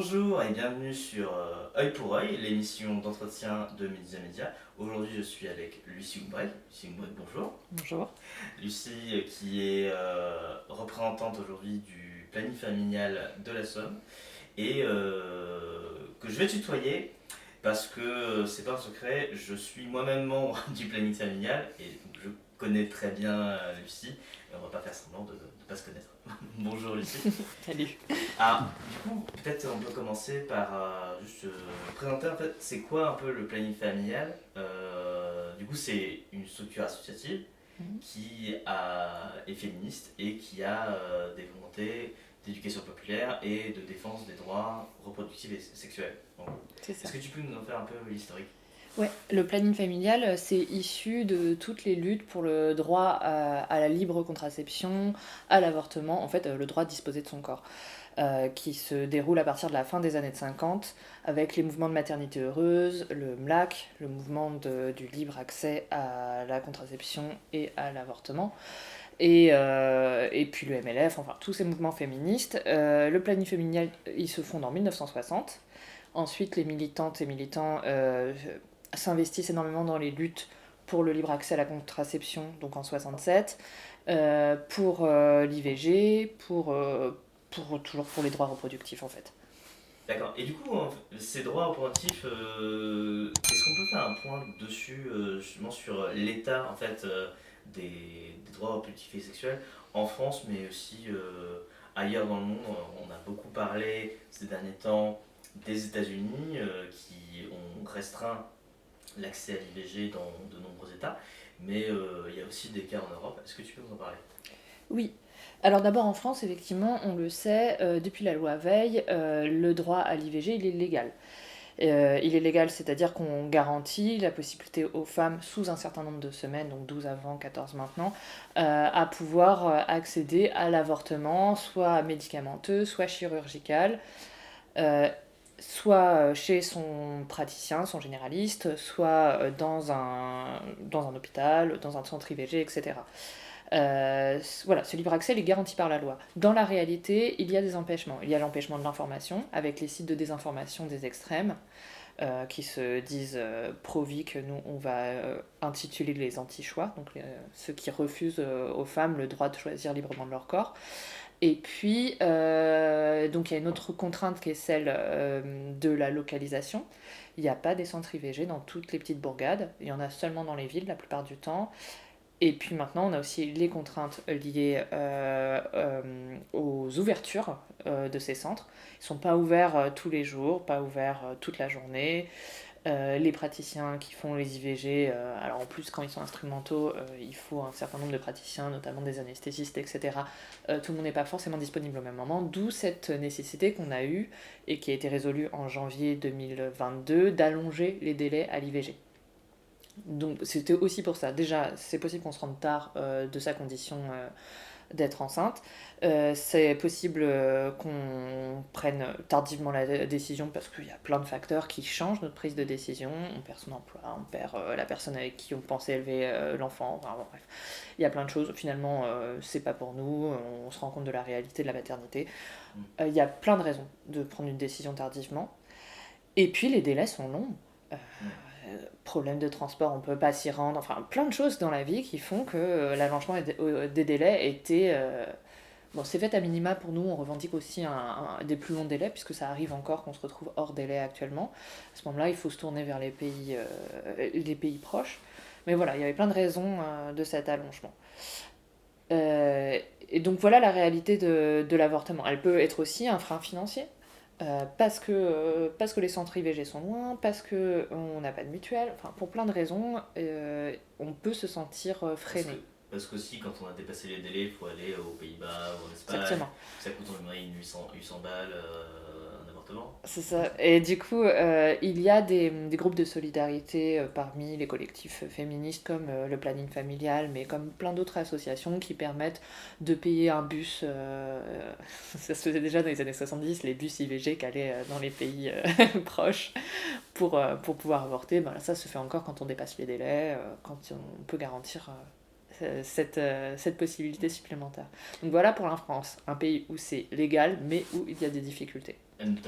Bonjour et bienvenue sur Œil pour Œil, l'émission d'entretien de Média Média. Aujourd'hui, je suis avec Lucie Houbrel. Lucie Houbrel, bonjour. Bonjour. Lucie, qui est représentante aujourd'hui du planning familial de la Somme et que je vais tutoyer parce que c'est pas un secret, je suis moi-même membre du planning familial et donc je connais très bien Lucie et on va pas faire semblant de ne pas se connaître. Bonjour Lucie. Salut. Ah, du coup, peut-être on peut commencer par juste présenter en fait c'est quoi un peu le planning familial. Du coup, c'est une structure associative est féministe et qui a des volontés d'éducation populaire et de défense des droits reproductifs et sexuels. En gros. C'est ça. Est-ce que tu peux nous en faire un peu l'historique? Ouais, le planning familial, c'est issu de toutes les luttes pour le droit à la libre contraception, à l'avortement, en fait, le droit de disposer de son corps, qui se déroule à partir de la fin des années 50, avec les mouvements de maternité heureuse, le MLAC, le mouvement du libre accès à la contraception et à l'avortement, et puis le MLF, enfin tous ces mouvements féministes. Le planning familial, il se fonde en 1960. Ensuite, les militantes et militants s'investissent énormément dans les luttes pour le libre accès à la contraception, donc en 67, pour l'IVG, toujours pour les droits reproductifs en fait. D'accord. Et du coup, ces droits reproductifs, est-ce qu'on peut faire un point dessus, justement sur l'état en fait des droits reproductifs et sexuels en France, mais aussi ailleurs dans le monde? On a beaucoup parlé ces derniers temps des États-Unis qui ont restreint l'accès à l'IVG dans de nombreux États, mais il y a aussi des cas en Europe. Est-ce que tu peux nous en parler? Oui. Alors d'abord en France, effectivement, on le sait, depuis la loi Veil, le droit à l'IVG, il est légal. Il est légal, c'est-à-dire qu'on garantit la possibilité aux femmes, sous un certain nombre de semaines, donc 12 avant, 14 maintenant, à pouvoir accéder à l'avortement, soit médicamenteux, soit chirurgical, euh, soit chez son praticien, son généraliste, soit dans un hôpital, dans un centre IVG, etc. Voilà, ce libre accès il est garanti par la loi. Dans la réalité, il y a des empêchements. Il y a l'empêchement de l'information, avec les sites de désinformation des extrêmes, qui se disent pro-vie, que nous on va intituler les anti-choix, donc ceux qui refusent aux femmes le droit de choisir librement de leur corps. Et puis, donc il y a une autre contrainte qui est celle de la localisation. Il n'y a pas des centres IVG dans toutes les petites bourgades, il y en a seulement dans les villes la plupart du temps. Et puis maintenant, on a aussi les contraintes liées aux ouvertures de ces centres. Ils ne sont pas ouverts tous les jours, pas ouverts toute la journée. Les praticiens qui font les IVG, alors en plus quand ils sont instrumentaux, il faut un certain nombre de praticiens, notamment des anesthésistes, etc. Tout le monde n'est pas forcément disponible au même moment, d'où cette nécessité qu'on a eue et qui a été résolue en janvier 2022 d'allonger les délais à l'IVG. Donc c'était aussi pour ça. Déjà, c'est possible qu'on se rende tard de sa condition d'être enceinte. C'est possible qu'on prenne tardivement la décision parce qu'il y a plein de facteurs qui changent notre prise de décision. On perd son emploi, on perd la personne avec qui on pensait élever l'enfant. Enfin, bon, bref, il y a plein de choses. Finalement, c'est pas pour nous. On se rend compte de la réalité de la maternité. Il y a plein de raisons de prendre une décision tardivement. Et puis les délais sont longs. Euh, Problème de transport, on peut pas s'y rendre, enfin plein de choses dans la vie qui font que l'allongement des délais était... Bon, c'est fait à minima pour nous, on revendique aussi des plus longs délais, puisque ça arrive encore qu'on se retrouve hors délai actuellement. À ce moment-là, il faut se tourner vers les pays proches. Mais voilà, il y avait plein de raisons de cet allongement. Et donc voilà la réalité de l'avortement. Elle peut être aussi un frein financier, parce que les centres IVG sont loin, parce qu'on n'a pas de mutuelle, enfin pour plein de raisons, on peut se sentir Parce que freiné. parce qu'aussi, quand on a dépassé les délais, il faut aller aux Pays-Bas ou en Espagne. Exactement. Ça coûte en moyenne 800 balles un avortement. C'est ça. Et du coup, il y a des groupes de solidarité parmi les collectifs féministes comme le planning familial, mais comme plein d'autres associations qui permettent de payer un bus. Ça se faisait déjà dans les années 70, les bus IVG qui allaient dans les pays proches pour pouvoir avorter. Ben, ça se fait encore quand on dépasse les délais, quand on peut garantir cette possibilité supplémentaire. Donc voilà pour la France, un pays où c'est légal, mais où il y a des difficultés.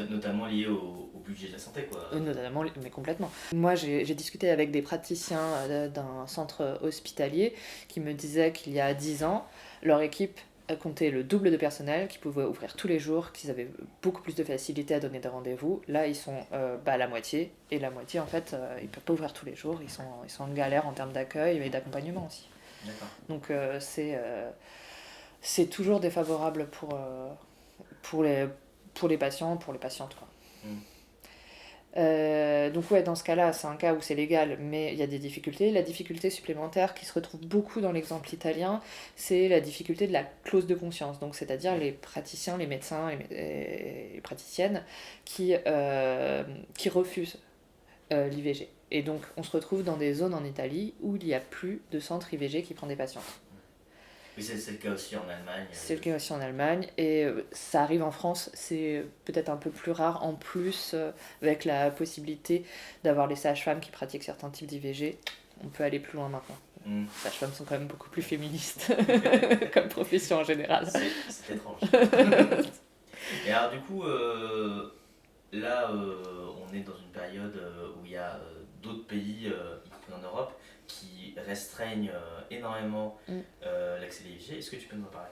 Notamment lié au budget de la santé, quoi. Notamment, mais complètement. Moi, j'ai discuté avec des praticiens d'un centre hospitalier qui me disaient qu'il y a 10 ans, leur équipe comptait le double de personnel, qu'ils pouvaient ouvrir tous les jours, qu'ils avaient beaucoup plus de facilité à donner des rendez-vous. Là, ils sont à la moitié, et la moitié, en fait, ils ne peuvent pas ouvrir tous les jours, ils sont en galère en termes d'accueil et d'accompagnement aussi. D'accord. Donc, c'est toujours défavorable pour les patients, pour les patientes, quoi. Donc ouais, dans ce cas-là, c'est un cas où c'est légal, mais il y a des difficultés. La difficulté supplémentaire qui se retrouve beaucoup dans l'exemple italien, c'est la difficulté de la clause de conscience. Donc c'est-à-dire les praticiens, les médecins et les praticiennes qui refusent l'IVG. Et donc on se retrouve dans des zones en Italie où il n'y a plus de centre IVG qui prend des patientes. Oui, c'est le cas aussi en Allemagne. C'est le cas aussi en Allemagne, et ça arrive en France, c'est peut-être un peu plus rare, en plus avec la possibilité d'avoir les sages-femmes qui pratiquent certains types d'IVG, on peut aller plus loin maintenant. Les sages-femmes sont quand même beaucoup plus féministes, comme profession en général. C'est étrange. Et alors du coup, là, on est dans une période où il y a d'autres pays, y compris en Europe, qui restreignent énormément l'accès à l'IVG. Est-ce que tu peux nous en parler ?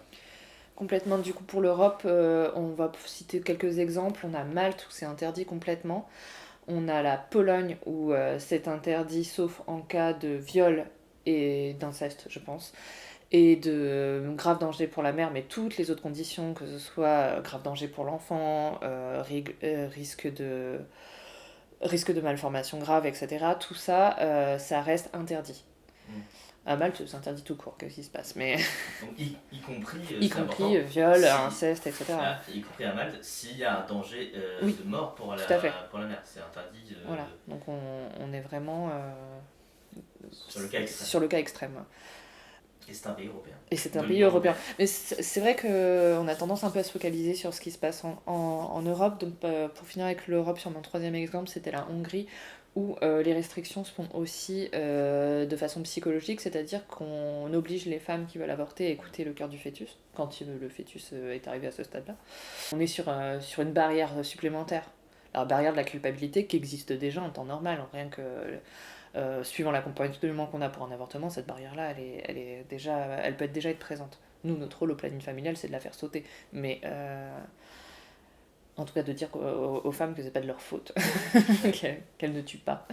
Complètement. Du coup, pour l'Europe, on va citer quelques exemples. On a Malte où c'est interdit complètement. On a la Pologne où c'est interdit sauf en cas de viol et d'inceste, je pense, et de grave danger pour la mère, mais toutes les autres conditions, que ce soit grave danger pour l'enfant, risque de malformation grave, etc., tout ça, ça reste interdit. À Malte, c'est interdit tout court, qu'est-ce qui se passe, mais... Donc, y compris, viol, inceste, etc. Y compris à Malte, s'il y a un danger oui, de mort pour la mère, c'est interdit. Voilà, donc on est vraiment sur le cas extrême. Et c'est un pays européen. Et c'est un pays européen. Mais c'est vrai qu'on a tendance un peu à se focaliser sur ce qui se passe en Europe. Donc pour finir avec l'Europe, sur mon troisième exemple, c'était la Hongrie, où les restrictions se font aussi de façon psychologique, c'est-à-dire qu'on oblige les femmes qui veulent avorter à écouter le cœur du fœtus, quand le fœtus est arrivé à ce stade-là. On est sur une barrière supplémentaire, la barrière de la culpabilité qui existe déjà en temps normal, rien que... suivant l'accompagnement qu'on a pour un avortement, cette barrière-là, elle peut déjà être présente. Nous, notre rôle au planning familial, c'est de la faire sauter. Mais en tout cas, de dire aux femmes que c'est pas de leur faute, qu'elles ne tuent pas.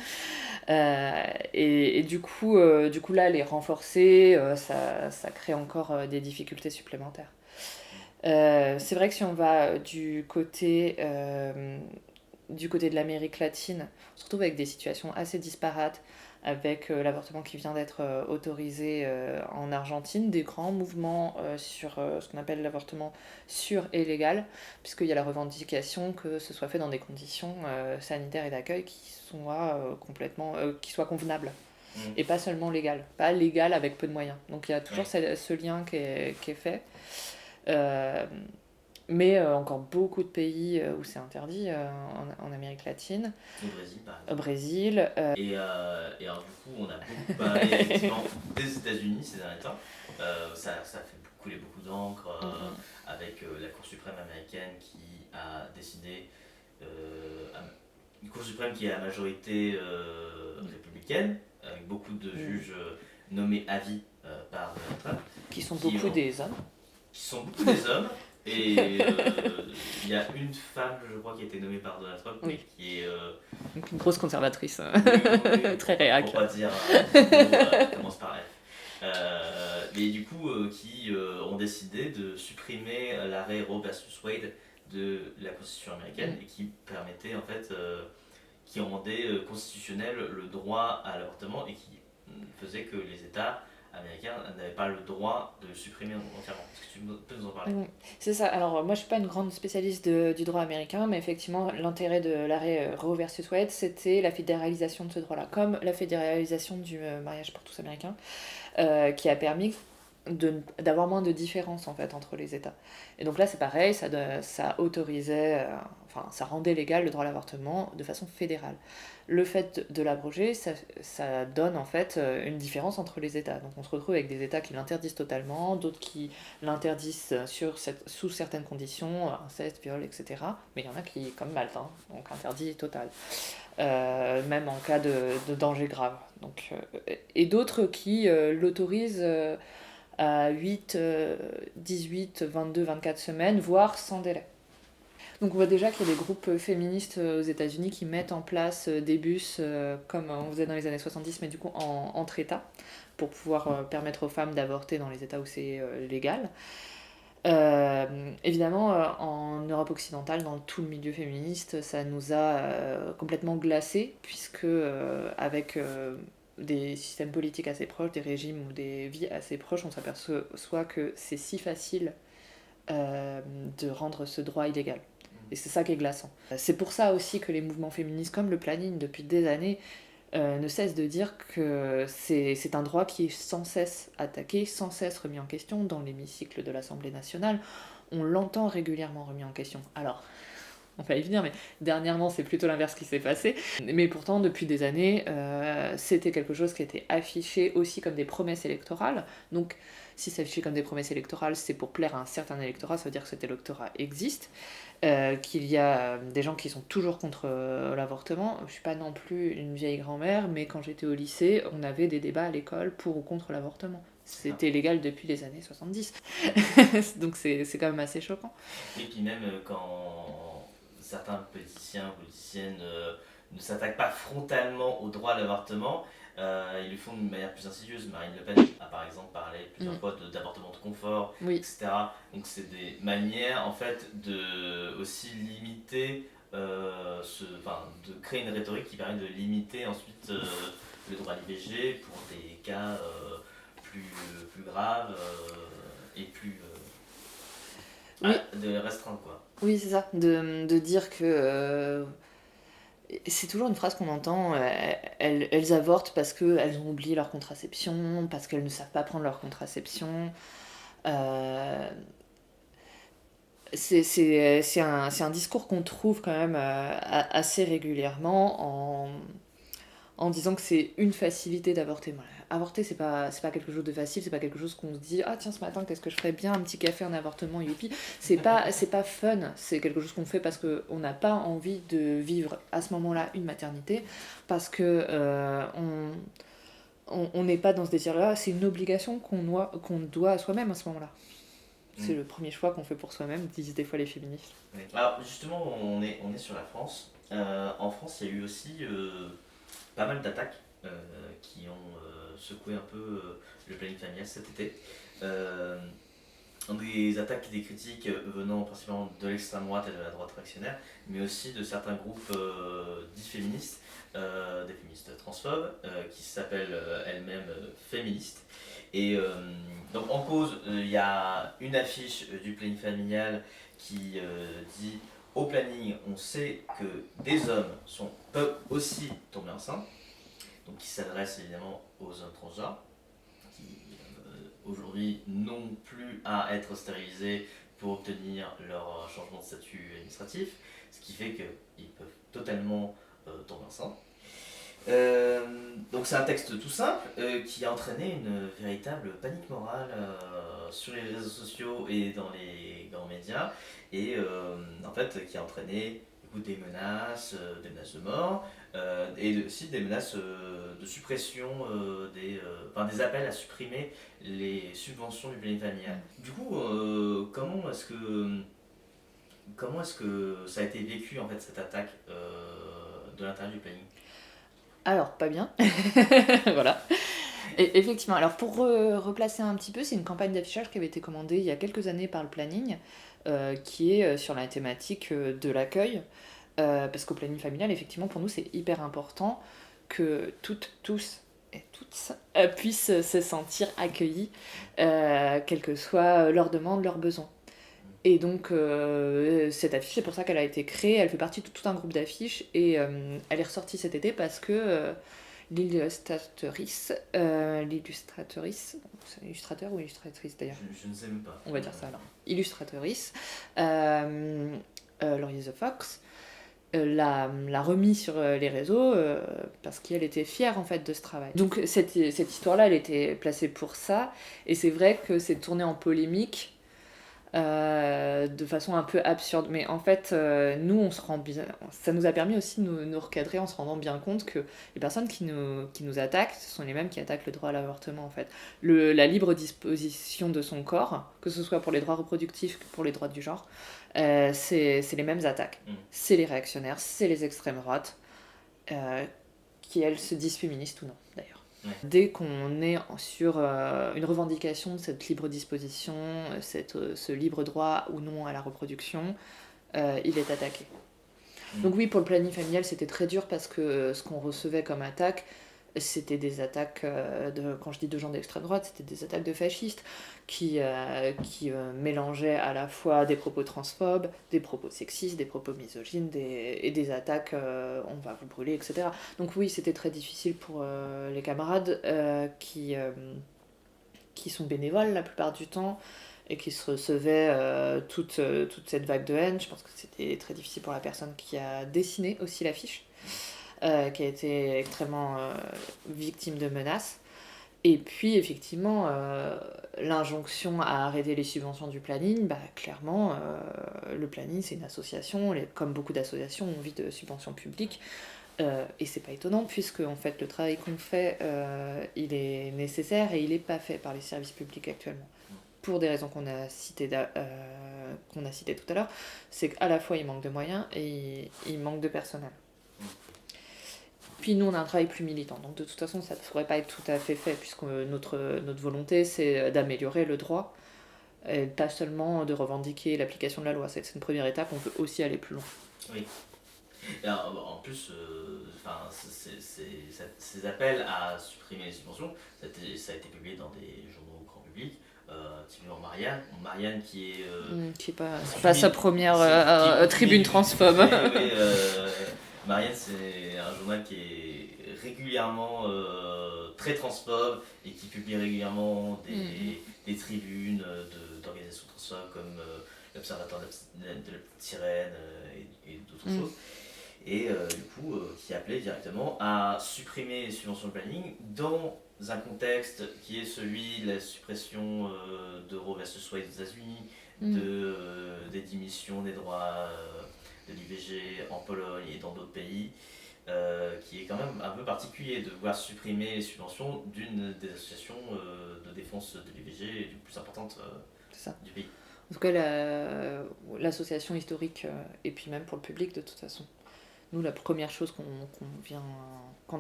Et du coup, là, les renforcer, ça crée encore des difficultés supplémentaires. C'est vrai que si on va du côté de l'Amérique latine, on se retrouve avec des situations assez disparates, avec l'avortement qui vient d'être autorisé en Argentine, des grands mouvements sur ce qu'on appelle l'avortement sûr et légal, puisqu'il y a la revendication que ce soit fait dans des conditions sanitaires et d'accueil qui soient convenables. Et pas seulement légal, pas légal avec peu de moyens. Donc il y a toujours ce lien qui est fait. Mais encore beaucoup de pays où c'est interdit en Amérique latine. Au Brésil, par exemple. Au Brésil. Et alors, du coup, on a beaucoup parlé effectivement des États-Unis ces derniers temps. Ça fait couler beaucoup d'encre avec la Cour suprême américaine qui a décidé. Une Cour suprême qui est à majorité républicaine, avec beaucoup de juges nommés à vie par Donald Trump. Qui sont beaucoup des hommes. Qui sont beaucoup des hommes. Et il y a une femme, je crois, qui a été nommée par Donald Trump, qui est... Donc une grosse conservatrice, très réac. Pour pas dire commence par F. Mais du coup, qui ont décidé de supprimer l'arrêt Roe versus Wade de la Constitution américaine et qui permettait, en fait, qui rendait constitutionnel le droit à l'avortement et qui faisait que les États américains n'avaient pas le droit de le supprimer entièrement. Est-ce que tu peux nous en parler ? C'est ça. Alors moi je suis pas une grande spécialiste du droit américain, mais effectivement l'intérêt de l'arrêt Roe versus Wade, c'était la fédéralisation de ce droit-là, comme la fédéralisation du mariage pour tous américains, qui a permis d'avoir moins de différence en fait entre les États. Et donc là c'est pareil, ça autorisait, ça rendait légal le droit à l'avortement de façon fédérale. Le fait de l'abroger, ça donne en fait une différence entre les États. Donc on se retrouve avec des États qui l'interdisent totalement, d'autres qui l'interdisent sous certaines conditions, inceste, viol, etc. Mais il y en a qui, comme Malte, hein, donc interdit total. Même en cas de danger grave. Donc, et d'autres qui l'autorisent à 8, 18, 22, 24 semaines, voire sans délai. Donc on voit déjà qu'il y a des groupes féministes aux États-Unis qui mettent en place des bus comme on faisait dans les années 70, mais du coup entre États, pour pouvoir permettre aux femmes d'avorter dans les États où c'est légal. Évidemment, en Europe occidentale, dans tout le milieu féministe, ça nous a complètement glacés, puisque avec des systèmes politiques assez proches, des régimes ou des vies assez proches, on s'aperçoit que c'est si facile de rendre ce droit illégal. Et c'est ça qui est glaçant. C'est pour ça aussi que les mouvements féministes, comme le planning depuis des années, ne cessent de dire que c'est un droit qui est sans cesse attaqué, sans cesse remis en question dans l'hémicycle de l'Assemblée nationale. On l'entend régulièrement remis en question. Alors, on va y venir, mais dernièrement, c'est plutôt l'inverse qui s'est passé. Mais pourtant, depuis des années, c'était quelque chose qui était affiché aussi comme des promesses électorales. Donc, si c'est affiché comme des promesses électorales, c'est pour plaire à un certain électorat, ça veut dire que cet électorat existe. Qu'il y a des gens qui sont toujours contre l'avortement. Je ne suis pas non plus une vieille grand-mère, mais quand j'étais au lycée, on avait des débats à l'école pour ou contre l'avortement. C'était légal depuis les années 70. Donc c'est quand même assez choquant. Et puis même quand certains politiciens ou politiciennes ne s'attaquent pas frontalement au droit à l'avortement, ils le font d'une manière plus insidieuse. Marine Le Pen a par exemple parlé plusieurs fois d'avortement de confort, Oui. etc. Donc c'est des manières en fait de aussi limiter, de créer une rhétorique qui permet de limiter ensuite le droit à l'IVG pour des cas plus graves et plus de restreindre quoi. Oui, c'est ça, de dire que c'est toujours une phrase qu'on entend, elles avortent parce qu'elles ont oublié leur contraception, parce qu'elles ne savent pas prendre leur contraception. C'est un discours qu'on trouve quand même assez régulièrement en disant que c'est une facilité d'avorter. Voilà. Avorter, c'est pas quelque chose de facile, c'est pas quelque chose qu'on se dit ah tiens ce matin qu'est-ce que je ferais bien un petit café en avortement youpi. C'est pas fun, c'est quelque chose qu'on fait parce qu'on n'a pas envie de vivre à ce moment-là une maternité, parce que on n'est pas dans ce désir-là, c'est une obligation qu'on doit à soi-même à ce moment-là. C'est le premier choix qu'on fait pour soi-même, disent des fois les féministes. Oui. Alors justement, on est sur la France. En France, il y a eu aussi pas mal d'attaques qui ont secoué un peu le planning familial cet été. Des attaques et des critiques venant principalement de l'extrême droite et de la droite réactionnaire, mais aussi de certains groupes dits féministes, des féministes transphobes, qui s'appellent elles-mêmes féministes. Et donc en cause, il y a une affiche du planning familial qui dit au planning, on sait que des hommes peuvent aussi tomber enceintes, donc qui s'adresse évidemment aux hommes transgenres, qui aujourd'hui n'ont plus à être stérilisés pour obtenir leur changement de statut administratif, ce qui fait qu'ils peuvent totalement tomber enceintes. Donc c'est un texte tout simple qui a entraîné une véritable panique morale sur les réseaux sociaux et dans les grands médias, et en fait qui a entraîné des menaces de mort, et aussi des menaces de suppression, des appels à supprimer les subventions du planning familial. Du coup, comment est-ce que ça a été vécu en fait cette attaque de l'intérieur du planning? Alors, pas bien. Voilà. Et effectivement, alors pour replacer un petit peu, c'est une campagne d'affichage qui avait été commandée il y a quelques années par le planning, qui est sur la thématique de l'accueil. Parce qu'au planning familial, effectivement, pour nous, c'est hyper important que toutes, tous et toutes puissent se sentir accueillis, quelle que soit leur demande, leurs besoins. Et donc, cette affiche, c'est pour ça qu'elle a été créée. Elle fait partie de tout un groupe d'affiches et elle est ressortie cet été parce que l'illustratrice, c'est illustrateur ou illustratrice d'ailleurs? Je ne sais même pas. On va dire ça alors. Illustratrice, euh, Laurie Fox, l'a remis sur les réseaux parce qu'elle était fière en fait de ce travail. Donc cette histoire-là, elle était placée pour ça, et c'est vrai que c'est tourné en polémique de façon un peu absurde. Mais en fait, nous, on se rend bien, ça nous a permis aussi de nous recadrer en se rendant bien compte que les personnes qui nous attaquent, ce sont les mêmes qui attaquent le droit à l'avortement en fait. La libre disposition de son corps, que ce soit pour les droits reproductifs que pour les droits du genre, c'est les mêmes attaques. C'est les réactionnaires, c'est les extrêmes droites, qui elles se disent féministes ou non d'ailleurs. Ouais. Dès qu'on est sur une revendication de cette libre disposition, ce libre droit ou non à la reproduction, il est attaqué. Donc oui, pour le planning familial, c'était très dur parce que ce qu'on recevait comme attaque, c'était des attaques, quand je dis de gens d'extrême droite, c'était des attaques de fascistes qui mélangeaient à la fois des propos transphobes, des propos sexistes, des propos misogynes, et des attaques on va vous brûler, etc. Donc oui, c'était très difficile pour les camarades qui sont bénévoles la plupart du temps et qui se recevaient toute cette vague de haine. Je pense que c'était très difficile pour la personne qui a dessiné aussi l'affiche. Qui a été extrêmement victime de menaces. Et puis, effectivement, l'injonction à arrêter les subventions du planning, clairement, le planning, c'est une association, comme beaucoup d'associations, on vit de subventions publiques. Et c'est pas étonnant, puisque en fait, le travail qu'on fait, il est nécessaire et il n'est pas fait par les services publics actuellement. Pour des raisons qu'on a citées tout à l'heure, c'est qu'à la fois, il manque de moyens et il manque de personnel. Puis nous, on a un travail plus militant, donc de toute façon, ça ne pourrait pas être tout à fait fait, puisque notre volonté, c'est d'améliorer le droit, et pas seulement de revendiquer l'application de la loi. C'est une première étape, on peut aussi aller plus loin. Oui. Alors, en plus, ces appels à supprimer les subventions, ça a été publié dans des journaux grand public. Typiquement Marianne qui est. Qui n'est pas sa première tribune transphobe. Oui, Marianne, c'est un journal qui est régulièrement très transphobe et qui publie régulièrement des tribunes d'organisations transphobes comme l'Observatoire de la Petite Sirène et d'autres choses. Et du coup, qui appelait directement à supprimer les subventions de planning dans un contexte qui est celui de la suppression de Roe versus Wade aux États-Unis, des démissions des droits de l'IVG en Pologne et dans d'autres pays, qui est quand même un peu particulier de voir supprimer les subventions d'une des associations de défense de l'IVG les plus importantes du pays. En tout cas, l'association historique, et puis même pour le public de toute façon. Nous, la première chose quand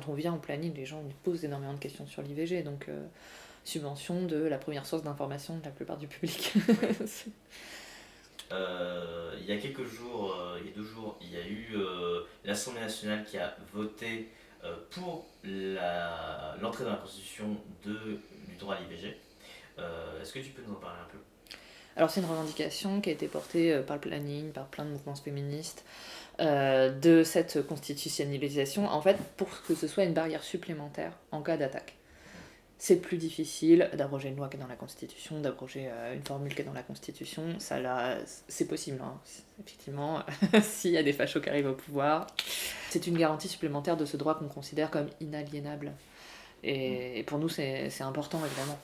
on vient en planning, les gens nous posent énormément de questions sur l'IVG, donc subvention de la première source d'information de la plupart du public. Il y a quelques jours, il y a 2 jours, il y a eu l'Assemblée nationale qui a voté pour l'entrée dans la Constitution du droit à l'IVG. Est-ce que tu peux nous en parler un peu ? Alors c'est une revendication qui a été portée par le planning, par plein de mouvements féministes, de cette constitutionnalisation, en fait, pour que ce soit une barrière supplémentaire en cas d'attaque. C'est plus difficile d'abroger une loi qui est dans la Constitution, d'abroger une formule qui est dans la Constitution. Ça, là, c'est possible, hein. Effectivement, s'il y a des fachos qui arrivent au pouvoir. C'est une garantie supplémentaire de ce droit qu'on considère comme inaliénable. Et pour nous, c'est important, évidemment.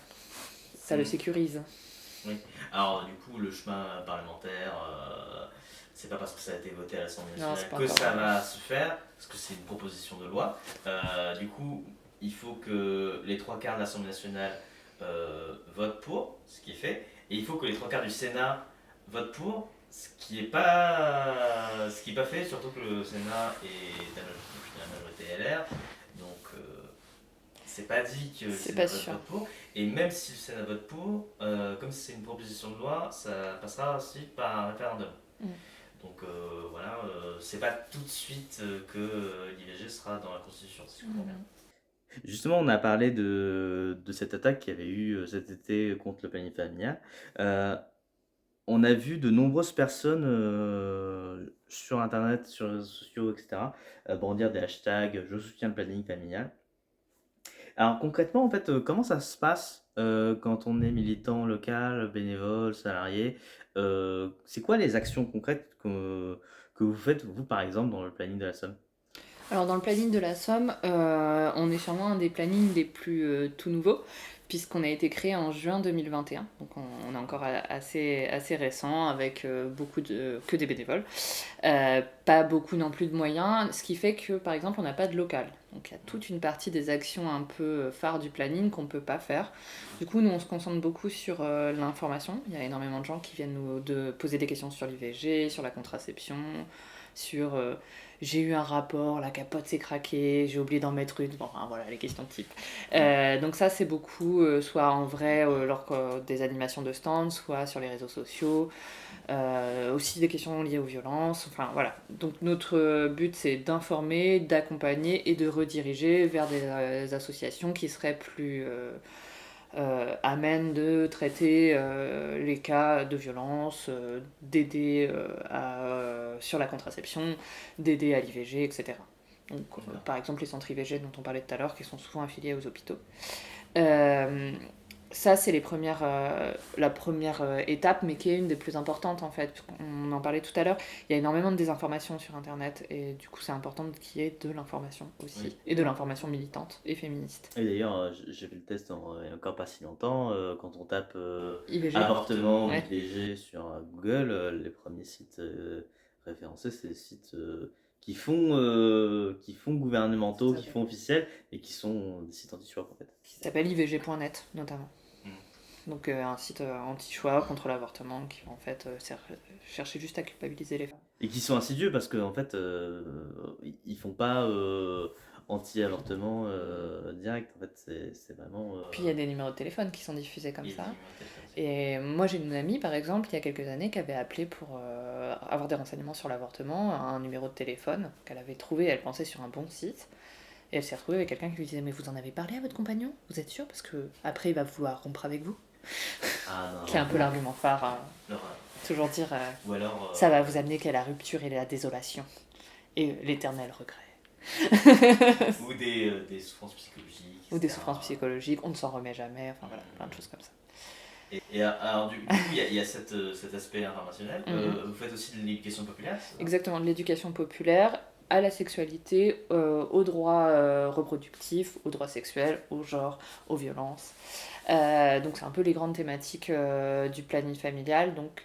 Ça le sécurise. Oui. Alors, du coup, le chemin parlementaire, c'est pas parce que ça a été voté à l'Assemblée nationale que ça va se faire, parce que c'est une proposition de loi. Du coup, il faut que les 3/4 de l'Assemblée nationale votent pour, ce qui est fait, et il faut que les 3/4 du Sénat votent pour, ce qui n'est pas fait, surtout que le Sénat est la majorité LR, donc c'est pas dit que le Sénat vote pour. Et même si le Sénat vote pour, comme c'est une proposition de loi, ça passera aussi par un référendum. Donc voilà, c'est pas tout de suite que l'IVG sera dans la Constitution, si je comprends bien. Justement, on a parlé de cette attaque qu'il y avait eu cet été contre le planning familial. On a vu de nombreuses personnes sur Internet, sur les réseaux sociaux, etc., brandir des hashtags « Je soutiens le planning familial ». Alors concrètement, en fait, comment ça se passe quand on est militant local, bénévole, salarié? C'est quoi les actions concrètes que vous faites, vous, par exemple, dans le planning de la Somme? Alors dans le planning de la Somme, on est sûrement un des plannings les plus tout nouveaux, puisqu'on a été créé en juin 2021, donc on est encore assez récent, avec que des bénévoles. Pas beaucoup non plus de moyens, ce qui fait que par exemple on n'a pas de local. Donc il y a toute une partie des actions un peu phares du planning qu'on ne peut pas faire. Du coup nous on se concentre beaucoup sur l'information. Il y a énormément de gens qui viennent nous poser des questions sur l'IVG, sur la contraception, sur j'ai eu un rapport, la capote s'est craquée, j'ai oublié d'en mettre une, bon, enfin, voilà les questions type. Donc ça c'est beaucoup soit en vrai lors des animations de stand, soit sur les réseaux sociaux. Aussi des questions liées aux violences, enfin voilà. Donc notre but c'est d'informer, d'accompagner et de rediriger vers des associations qui seraient plus amènes de traiter les cas de violence, d'aider sur la contraception, d'aider à l'IVG, etc. Donc, par exemple les centres IVG dont on parlait tout à l'heure qui sont souvent affiliés aux hôpitaux. Ça, c'est la première étape, mais qui est une des plus importantes en fait. On en parlait tout à l'heure. Il y a énormément de désinformation sur Internet et du coup, c'est important qu'il y ait de l'information aussi. Oui. Et de l'information militante et féministe. Et d'ailleurs, j'ai fait le test il y a encore pas si longtemps. Quand on tape IVG. avortement, Ouais. IVG sur Google, les premiers sites référencés, c'est des sites qui font gouvernementaux, qui font officiels et qui sont des sites anti-choix en fait. Qui s'appelle ivg.net notamment. Donc un site anti-choix contre l'avortement qui en fait cherchait juste à culpabiliser les femmes. Et qui sont insidieux parce qu'en fait ils font pas anti-avortement direct, en fait c'est vraiment... Puis il y a des numéros de téléphone qui sont diffusés comme ça. Et moi j'ai une amie par exemple il y a quelques années qui avait appelé pour avoir des renseignements sur l'avortement, un numéro de téléphone qu'elle avait trouvé, elle pensait sur un bon site. Et elle s'est retrouvée avec quelqu'un qui lui disait mais vous en avez parlé à votre compagnon? Vous êtes sûr? Parce que après il va vouloir rompre avec vous. Qui est un peu l'argument phare. Toujours dire ou alors, ça va vous amener qu'à la rupture et la désolation. Et l'éternel regret. Ou des souffrances psychologiques. Ou des souffrances psychologiques, on ne s'en remet jamais, enfin voilà, plein de choses comme ça. Et alors du coup, il y a cet aspect informationnel. Vous faites aussi de l'éducation populaire? Exactement, de l'éducation populaire à la sexualité, aux droits reproductifs, aux droits sexuels, au genre, aux violences. Donc c'est un peu les grandes thématiques du planning familial. Donc.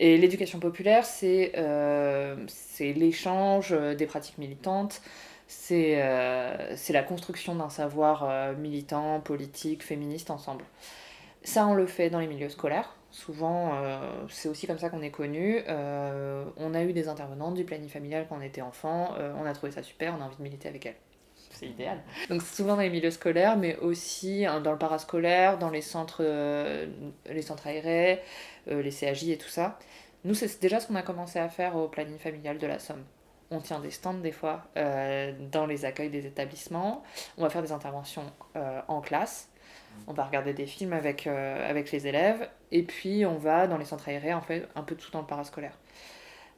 Et l'éducation populaire, c'est l'échange des pratiques militantes, c'est la construction d'un savoir militant, politique, féministe ensemble. Ça, on le fait dans les milieux scolaires. Souvent, c'est aussi comme ça qu'on est connu. On a eu des intervenantes du planning familial quand on était enfant. On a trouvé ça super, on a envie de militer avec elles. C'est idéal. Donc souvent dans les milieux scolaires, mais aussi dans le parascolaire, dans les centres aérés, les CAJ et tout ça. Nous, c'est déjà ce qu'on a commencé à faire au planning familial de la Somme. On tient des stands des fois dans les accueils des établissements. On va faire des interventions en classe. On va regarder des films avec les élèves. Et puis on va dans les centres aérés, en fait, un peu tout dans le parascolaire.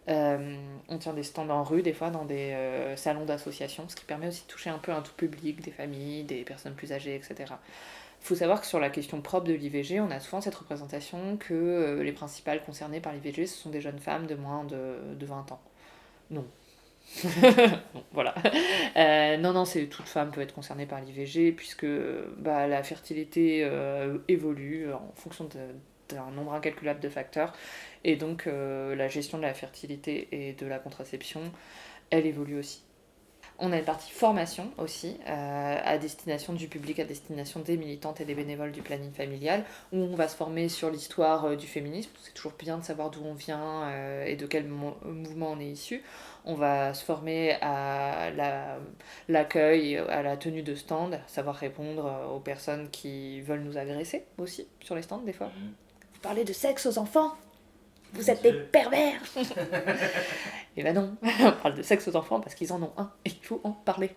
On tient des stands en rue, des fois dans des salons d'associations, ce qui permet aussi de toucher un peu un tout public, des familles, des personnes plus âgées, etc. Il faut savoir que sur la question propre de l'IVG, on a souvent cette représentation que les principales concernées par l'IVG, ce sont des jeunes femmes de moins de 20 ans. Non. Bon, voilà. Non, toute femme peut être concernée par l'IVG, puisque la fertilité évolue en fonction d'un nombre incalculable de facteurs. Et donc la gestion de la fertilité et de la contraception, elle évolue aussi. On a une partie formation aussi, à destination du public, à destination des militantes et des bénévoles du planning familial, où on va se former sur l'histoire du féminisme. C'est toujours bien de savoir d'où on vient et de quel mouvement on est issu. On va se former à l'accueil, à la tenue de stand, savoir répondre aux personnes qui veulent nous agresser aussi sur les stands des fois. Vous parlez de sexe aux enfants? vous Mon êtes des Dieu. pervers. Et ben non, on parle de sexe aux enfants parce qu'ils en ont un et il faut en parler.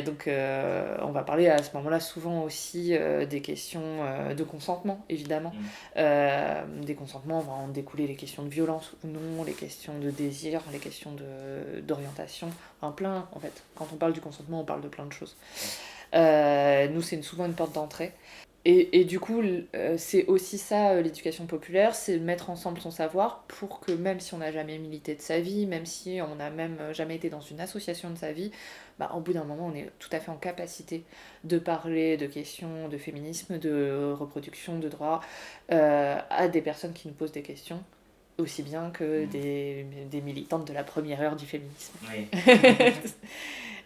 Donc on va parler à ce moment-là souvent aussi des questions de consentement, évidemment. Des consentements vont en découler les questions de violence ou non, les questions de désir, les questions d'orientation, enfin plein en fait. Quand on parle du consentement, on parle de plein de choses. Nous, c'est souvent une porte d'entrée. Et du coup, c'est aussi ça l'éducation populaire, c'est mettre ensemble son savoir pour que même si on n'a jamais milité de sa vie, même si on n'a même jamais été dans une association de sa vie, bah, au bout d'un moment, on est tout à fait en capacité de parler de questions de féminisme, de reproduction, de droit, à des personnes qui nous posent des questions, aussi bien que des militantes de la première heure du féminisme. Oui.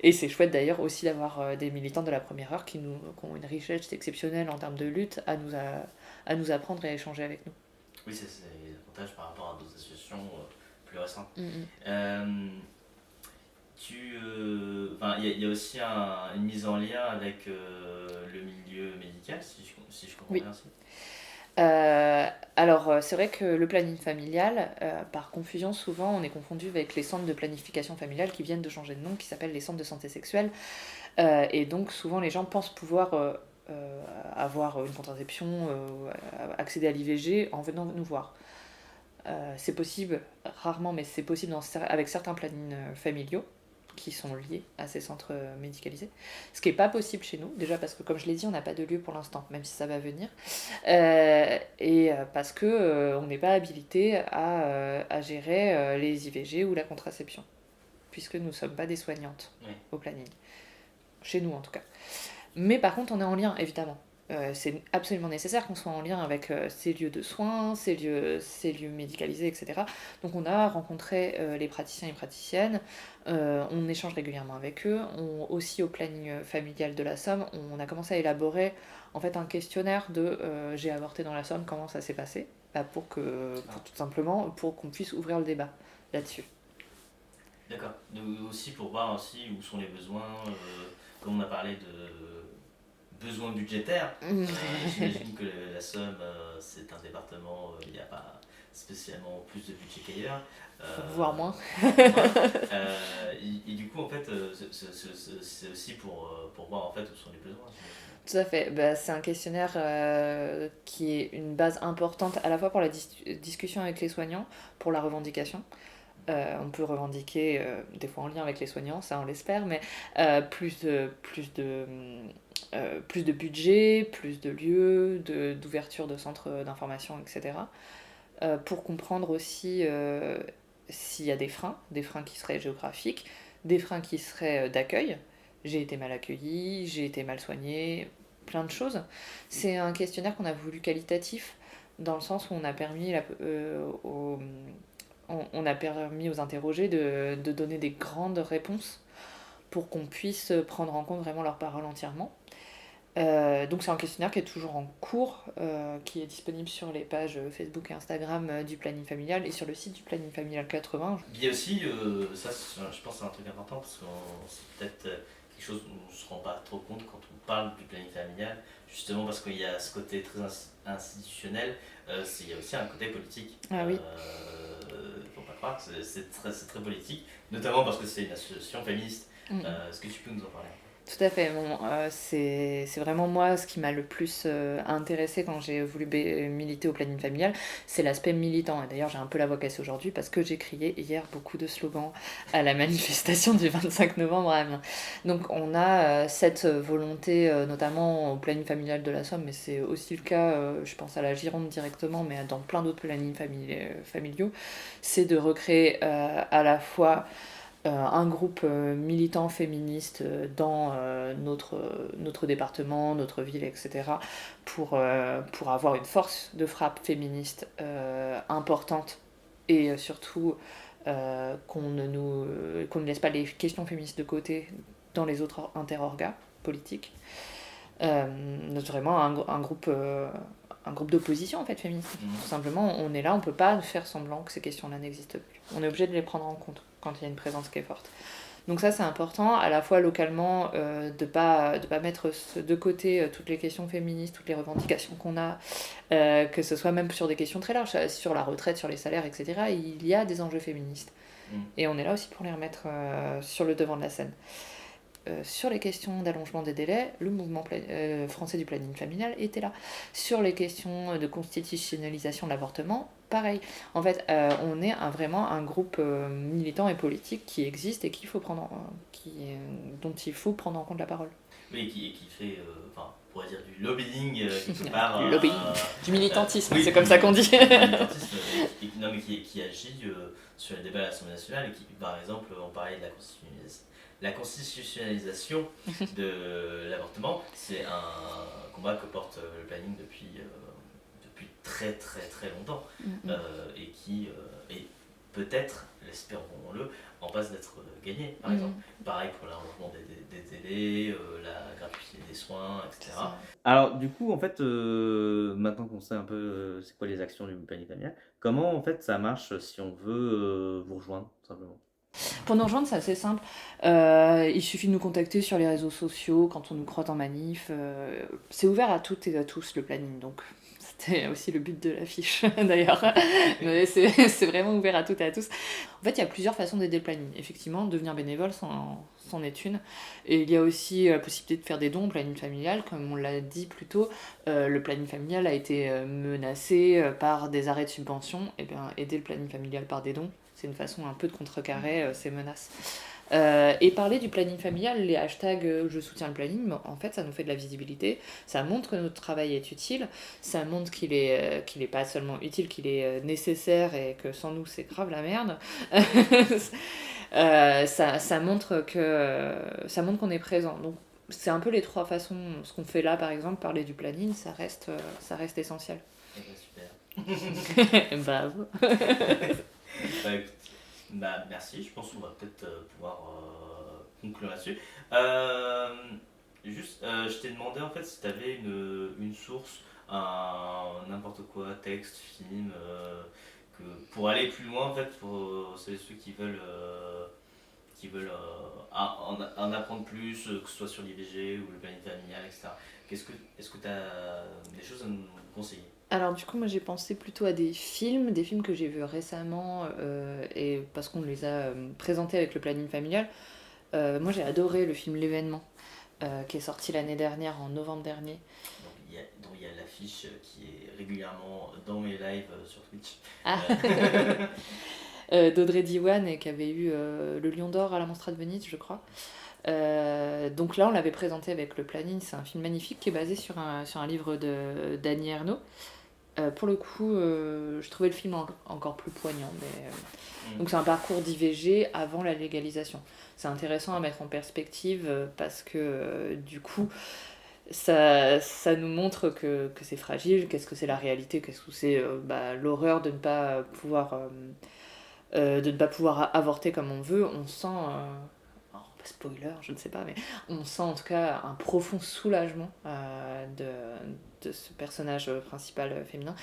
Et c'est chouette d'ailleurs aussi d'avoir des militants de la première heure qui ont une richesse exceptionnelle en termes de lutte à nous apprendre et à échanger avec nous. Oui, c'est l'avantage par rapport à d'autres associations plus récentes. Mm-hmm. Il y a aussi une mise en lien avec le milieu médical, si je comprends Oui. bien aussi. Alors, c'est vrai que le planning familial, par confusion, souvent, on est confondu avec les centres de planification familiale qui viennent de changer de nom, qui s'appellent les centres de santé sexuelle. Et donc, souvent, les gens pensent pouvoir avoir une contraception, accéder à l'IVG en venant nous voir. C'est possible, rarement, mais c'est possible avec certains plannings familiaux qui sont liés à ces centres médicalisés. Ce qui n'est pas possible chez nous, déjà parce que, comme je l'ai dit, on n'a pas de lieu pour l'instant, même si ça va venir. Et parce que on n'est pas habilité à gérer les IVG ou la contraception, puisque nous ne sommes pas des soignantes au planning. Chez nous, en tout cas. Mais par contre, on est en lien, évidemment. C'est absolument nécessaire qu'on soit en lien avec ces lieux de soins, ces lieux médicalisés, etc. Donc on a rencontré les praticiens et praticiennes, on échange régulièrement avec eux, aussi au planning familial de la Somme, on a commencé à élaborer en fait un questionnaire de j'ai avorté dans la Somme, comment ça s'est passé, pour tout simplement pour qu'on puisse ouvrir le débat là-dessus. D'accord. Donc, aussi pour voir aussi où sont les besoins, comme on a parlé de besoins budgétaires. J'imagine que la Somme, c'est un département, il n'y a pas spécialement plus de budget qu'ailleurs. Voire moins. Et du coup, en fait, c'est aussi pour voir en fait où sont les besoins. Tout à fait. Bah, c'est un questionnaire qui est une base importante à la fois pour la discussion avec les soignants, pour la revendication. On peut revendiquer, des fois en lien avec les soignants, ça on l'espère, mais plus de budget, plus de lieux, d'ouverture de centres d'information, etc. Pour comprendre aussi s'il y a des freins qui seraient géographiques, des freins qui seraient d'accueil. J'ai été mal accueillie, j'ai été mal soignée, plein de choses. C'est un questionnaire qu'on a voulu qualitatif, dans le sens où on a permis aux interrogés de donner des grandes réponses pour qu'on puisse prendre en compte vraiment leurs paroles entièrement. Donc c'est un questionnaire qui est toujours en cours, qui est disponible sur les pages Facebook et Instagram du planning familial et sur le site du planning familial 80. Il y a aussi, ça je pense que c'est un truc important parce que c'est peut-être quelque chose où on ne se rend pas trop compte quand on parle du planning familial, justement parce qu'il y a ce côté très institutionnel, il y a aussi un côté politique. Ah oui. Faut pas croire que c'est très politique, notamment parce que c'est une association féministe. Est-ce que tu peux nous en parler ? Tout à fait. Bon, c'est vraiment moi ce qui m'a le plus intéressée quand j'ai voulu militer au planning familial, c'est l'aspect militant. Et d'ailleurs, j'ai un peu la voix cassée aujourd'hui parce que j'ai crié hier beaucoup de slogans à la manifestation du 25 novembre à Amiens. Donc on a cette volonté, notamment au planning familial de la Somme, mais c'est aussi le cas, je pense à la Gironde directement, mais dans plein d'autres plannings familiaux, c'est de recréer à la fois un groupe militant féministe dans notre département, notre ville, etc., pour avoir une force de frappe féministe importante et surtout qu'on ne laisse pas les questions féministes de côté dans les autres interorgas politiques. Vraiment un groupe d'opposition en fait féministe. Tout simplement, on est là, on peut pas faire semblant que ces questions-là n'existent plus. On est obligé de les prendre en compte quand il y a une présence qui est forte. Donc ça c'est important, à la fois localement, de pas mettre de côté toutes les questions féministes, toutes les revendications qu'on a, que ce soit même sur des questions très larges, sur la retraite, sur les salaires, etc. Il y a des enjeux féministes. Et on est là aussi pour les remettre sur le devant de la scène. Sur les questions d'allongement des délais, le mouvement français du planning familial était là. Sur les questions de constitutionnalisation de l'avortement, pareil. En fait, on est vraiment un groupe militant et politique qui existe et dont il faut prendre en compte la parole. Oui, qui fait, enfin, on pourrait dire du lobbying quelque part. Lobbying, du militantisme, oui, c'est comme ça qu'on dit. Du militantisme, non, mais qui agit sur les débats à l'Assemblée nationale et qui, par exemple, on parlait de la constitutionnalisation de l'avortement. C'est un combat que porte le planning depuis très très très longtemps et qui est peut-être, l'espérons-le, en passe d'être gagné, par exemple. Pareil pour l'allongement des délais, la gratuité des soins, etc. Alors, du coup, en fait, maintenant qu'on sait un peu c'est quoi les actions du planning familial, comment en fait ça marche si on veut vous rejoindre, tout simplement? Pour nous rejoindre, c'est assez simple. Il suffit de nous contacter sur les réseaux sociaux quand on nous croise en manif. C'est ouvert à toutes et à tous le planning, donc c'était aussi le but de l'affiche d'ailleurs. Mais c'est vraiment ouvert à toutes et à tous. En fait, il y a plusieurs façons d'aider le planning. Effectivement, devenir bénévole, c'en est une. Et il y a aussi la possibilité de faire des dons au planning familial. Comme on l'a dit plus tôt, le planning familial a été menacé par des arrêts de subvention. Et bien, aider le planning familial par des dons, c'est une façon un peu de contrecarrer ces menaces. Et parler du planning familial, les hashtags je soutiens le planning, en fait ça nous fait de la visibilité, ça montre que notre travail est utile, ça montre qu'il est pas seulement utile, qu'il est nécessaire et que sans nous c'est grave la merde. Ça montre qu'on est présent. Donc c'est un peu les trois façons. Ce qu'on fait là par exemple, parler du planning, ça reste essentiel. Eh ben, super. Bah, Bah, écoute, merci, je pense qu'on va peut-être pouvoir conclure là-dessus. Juste, je t'ai demandé en fait si tu avais une source, n'importe quoi, texte, film, pour aller plus loin en fait, pour ceux qui veulent en apprendre plus, que ce soit sur l'IVG ou le planning familial, etc. Est-ce que tu as des choses à nous conseiller? alors du coup moi j'ai pensé plutôt à des films que j'ai vus récemment et parce qu'on les a présentés avec le planning familial. Moi j'ai adoré le film L'événement qui est sorti l'année dernière, en novembre dernier. Dont il y a l'affiche qui est régulièrement dans mes lives sur Twitch. Ah. D'Audrey Diwan et qui avait eu le Lion d'Or à la Mostra de Venise, je crois. Donc là, on l'avait présenté avec le planning. C'est un film magnifique qui est basé sur un livre d'Annie Ernaux. Pour le coup, je trouvais le film encore plus poignant. Donc c'est un parcours d'IVG avant la légalisation. C'est intéressant à mettre en perspective parce que du coup, ça nous montre que c'est fragile, qu'est-ce que c'est la réalité, qu'est-ce que c'est l'horreur de ne pas pouvoir avorter comme on veut. On sent, spoiler, je ne sais pas, mais on sent en tout cas un profond soulagement de ce personnage principal féminin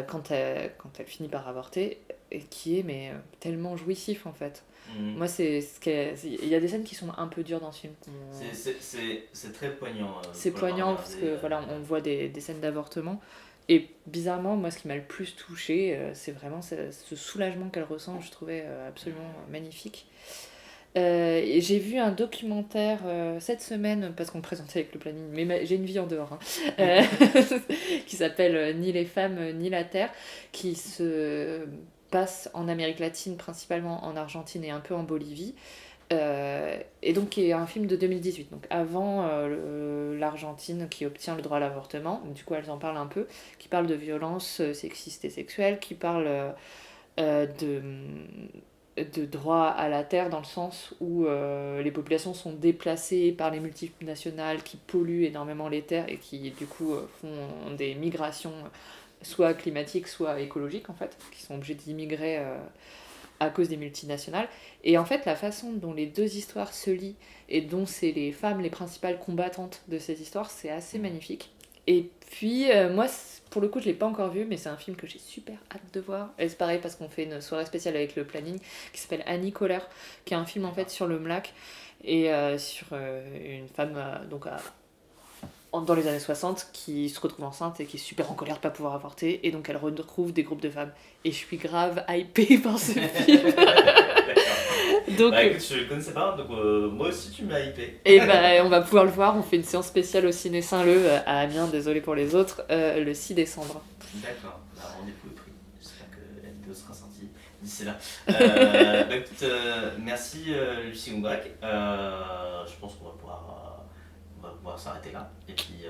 quand elle finit par avorter, et qui est tellement jouissif en fait. Moi, il y a des scènes qui sont un peu dures dans ce film. C'est très poignant. C'est poignant parce que voilà, on voit des scènes d'avortement. Et bizarrement, moi, ce qui m'a le plus touchée, c'est vraiment ce soulagement qu'elle ressent. Je trouvais absolument magnifique. Et j'ai vu un documentaire cette semaine, parce qu'on le présentait avec le planning, mais j'ai une vie en dehors, hein, qui s'appelle Ni les femmes, ni la terre, qui se passe en Amérique latine, principalement en Argentine et un peu en Bolivie. Et donc qui est un film de 2018, donc avant l'Argentine qui obtient le droit à l'avortement. Du coup, elles en parlent un peu, qui parle de violences sexistes et sexuelles, qui parle de droit à la terre dans le sens où les populations sont déplacées par les multinationales qui polluent énormément les terres et qui du coup font des migrations soit climatiques soit écologiques en fait, qui sont obligées d'immigrer à cause des multinationales. Et en fait la façon dont les deux histoires se lient et dont c'est les femmes les principales combattantes de ces histoires, c'est assez magnifique. Et puis, moi, pour le coup, je l'ai pas encore vu, mais c'est un film que j'ai super hâte de voir. Et c'est pareil parce qu'on fait une soirée spéciale avec le planning qui s'appelle Annie Colère, qui est un film en fait sur le MLAC et sur une femme dans les années 60 qui se retrouve enceinte et qui est super en colère de pas pouvoir avorter. Et donc elle retrouve des groupes de femmes. Et je suis grave hypée par ce film. Donc, Bah écoute, je connaissais pas, donc moi aussi tu m'as hypé. et on va pouvoir le voir. On fait une séance spéciale au Ciné Saint-Leu à Amiens, désolé pour les autres, le 6 décembre. D'accord, bah, rendez-vous est pris. J'espère que la vidéo sera sortie d'ici là. Bah écoute, merci Lucie Goubrac. Je pense on va pouvoir s'arrêter là. Et puis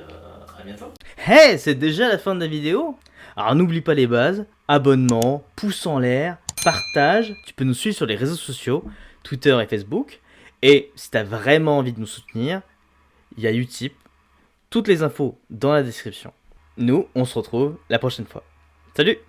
à bientôt. Hey, c'est déjà la fin de la vidéo? Alors n'oublie pas les bases, abonnement, pouce en l'air, partage, tu peux nous suivre sur les réseaux sociaux, Twitter et Facebook. Et si t'as vraiment envie de nous soutenir, il y a Utip, toutes les infos dans la description. Nous, on se retrouve la prochaine fois. Salut!